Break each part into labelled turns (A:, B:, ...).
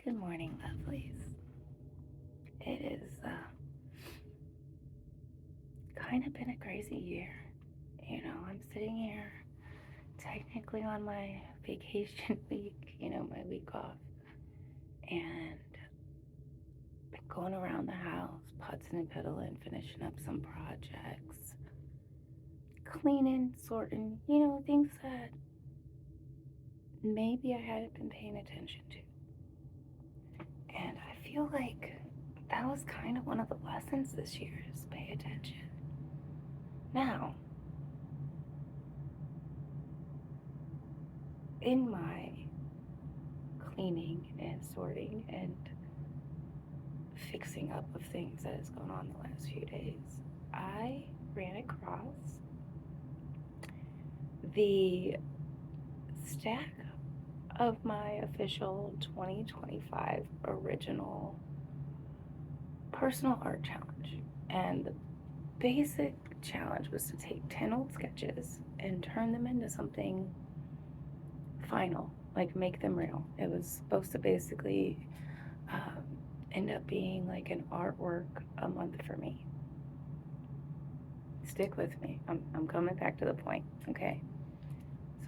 A: Good morning, lovelies. It is kind of been a crazy year. I'm sitting here technically on my vacation week, my week off, and been going around the house, putzing and piddling, finishing up some projects, cleaning, sorting, things that maybe I hadn't been paying attention to. And I feel like that was kind of one of the lessons this year is pay attention. Now, in my cleaning and sorting and fixing up of things that has gone on the last few days, I ran across the stack of my official 2025 original personal art challenge. And the basic challenge was to take 10 old sketches and turn them into something final, like make them real. It was supposed to basically end up being like an artwork a month for me. Stick with me. I'm coming back to the point, okay?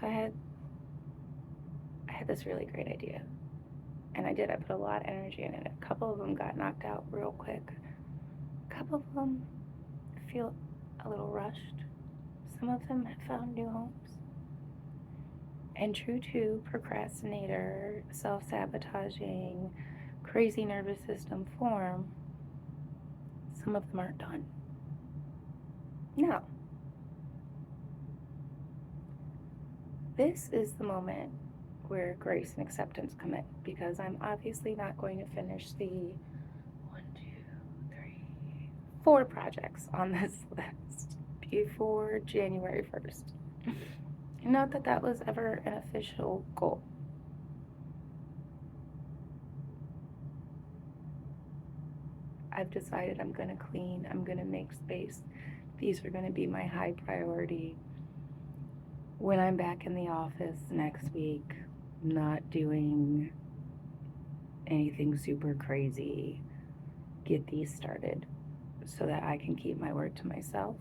A: So I had this really great idea. And I did. I put a lot of energy in it. A couple of them got knocked out real quick. A couple of them feel a little rushed. Some of them have found new homes. And true to procrastinator, self-sabotaging, crazy nervous system form, some of them aren't done. Now, this is the moment where grace and acceptance come in, because I'm obviously not going to finish the 4 projects on this list before January 1st. Not that that was ever an official goal. I've decided I'm going to clean, I'm going to make space. These are going to be my high priority. When I'm back in the office next week, not doing anything super crazy, get these started so that I can keep my word to myself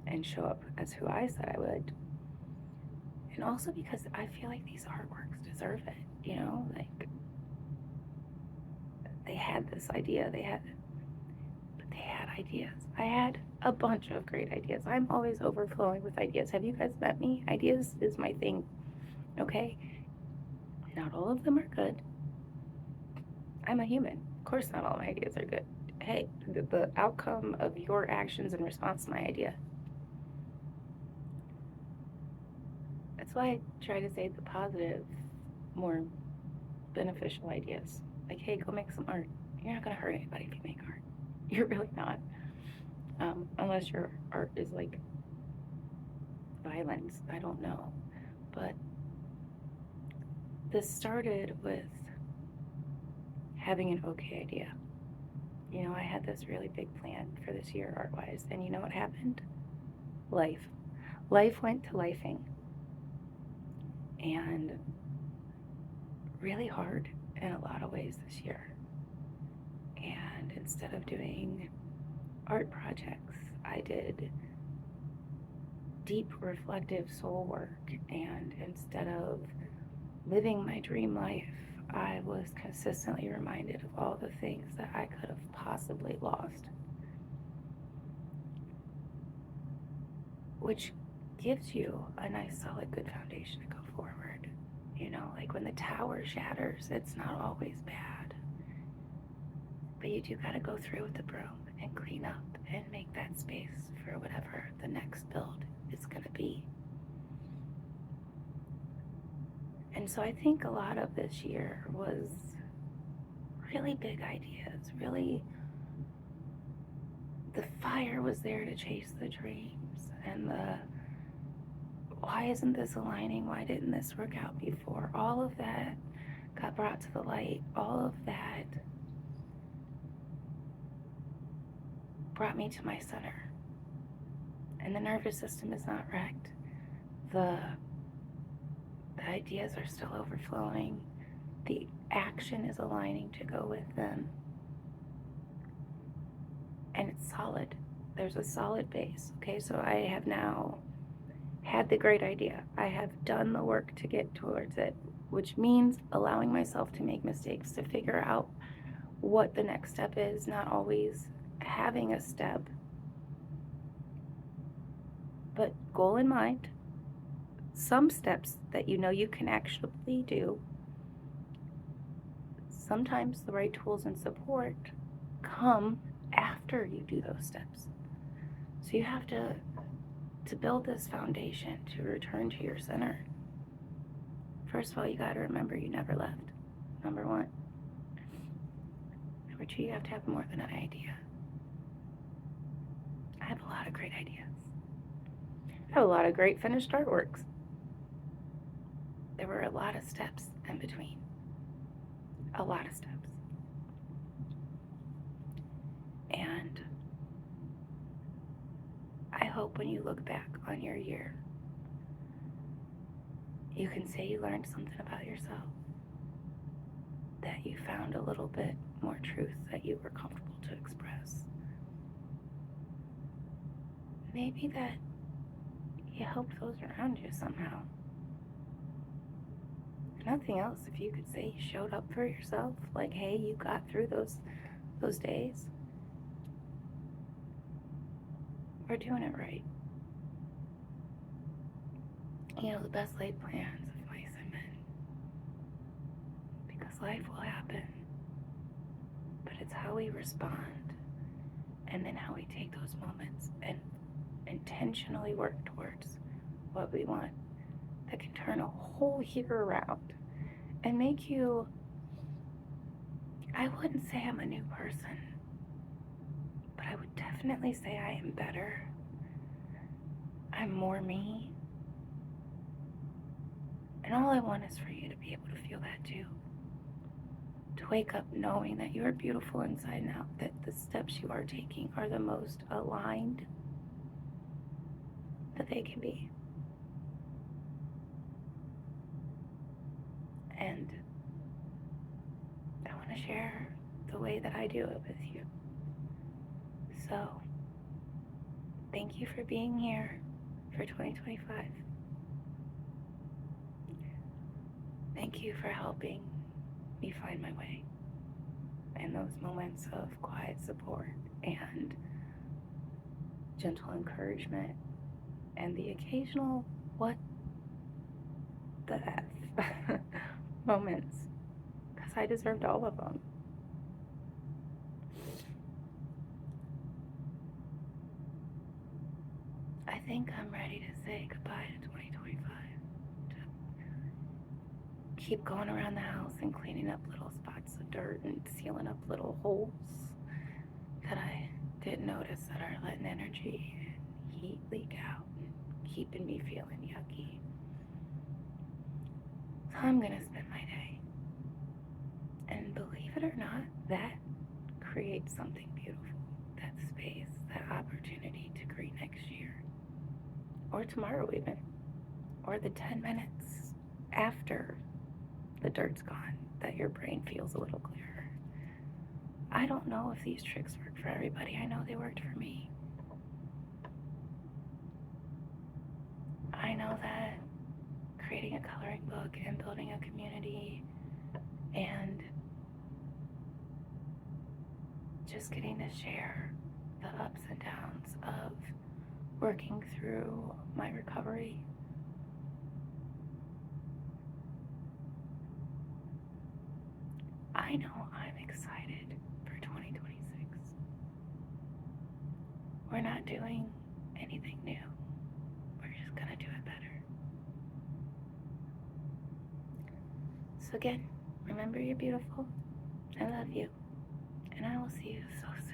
A: and show up as who I said I would. And also because I feel like these artworks deserve it, like they had this idea, they had ideas. I had a bunch of great ideas. I'm always overflowing with ideas. Have you guys met me? Ideas is my thing, okay? Not all of them are good. I'm a human. Of course, not all my ideas are good. Hey, the outcome of your actions in response to my idea. That's why I try to say the positive, more beneficial ideas. Like, hey, go make some art. You're not going to hurt anybody if you make art. You're really not. Unless your art is like violence. I don't know. But this started with having an okay idea. I had this really big plan for this year art-wise, and you know what happened? Life. Life went to lifing. And really hard in a lot of ways this year. And instead of doing art projects, I did deep reflective soul work. And instead of living my dream life, I was consistently reminded of all the things that I could have possibly lost, which gives you a nice solid good foundation to go forward. Like when the tower shatters, it's not always bad, but you do got to go through with the broom and clean up and make that space for whatever the next build is going to be. And so I think a lot of this year was really big ideas, really the fire was there to chase the dreams, and the why isn't this aligning? Why didn't this work out before? All of that got brought to the light. All of that brought me to my center. And the nervous system is not wrecked. The ideas are still overflowing. The action is aligning to go with them. And it's solid. There's a solid base. Okay, so I have now had the great idea. I have done the work to get towards it, which means allowing myself to make mistakes, to figure out what the next step is, not always having a step, but goal in mind, some steps that you know you can actually do. Sometimes the right tools and support come after you do those steps. So you have to build this foundation to return to your center. First of all, you got to remember you never left. Number one. Number two, you have to have more than an idea. I have a lot of great ideas. I have a lot of great finished artworks. There were a lot of steps in between. A lot of steps. And I hope when you look back on your year, you can say you learned something about yourself, that you found a little bit more truth that you were comfortable to express. Maybe that you helped those around you somehow. If nothing else, if you could say you showed up for yourself, like, hey, you got through those days, we're doing it right. You know, the best laid plans of mice and men. Because life will happen. But it's how we respond, and then how we take those moments and intentionally work towards what we want, that can turn a whole year around and make you, I wouldn't say I'm a new person, but I would definitely say I am better. I'm more me. And all I want is for you to be able to feel that too. To wake up knowing that you are beautiful inside and out, that the steps you are taking are the most aligned that they can be. And I want to share the way that I do it with you. So, thank you for being here for 2025. Thank you for helping me find my way in those moments of quiet support and gentle encouragement and the occasional what the F moments, because I deserved all of them. I think I'm ready to say goodbye to 2025. To keep going around the house and cleaning up little spots of dirt and sealing up little holes that I didn't notice that are letting energy and heat leak out and keeping me feeling yucky. So I'm gonna spend my day. And believe it or not, that creates something beautiful. That space, that opportunity to greet next year. Or tomorrow even. Or the 10 minutes after the dirt's gone, that your brain feels a little clearer. I don't know if these tricks work for everybody. I know they worked for me. I know that creating a coloring book and building a community and just getting to share the ups and downs of working through my recovery, I know I'm excited for 2026. We're not doing anything new. We're just gonna do it better. So again, remember you're beautiful. I love you. And I will see you so soon.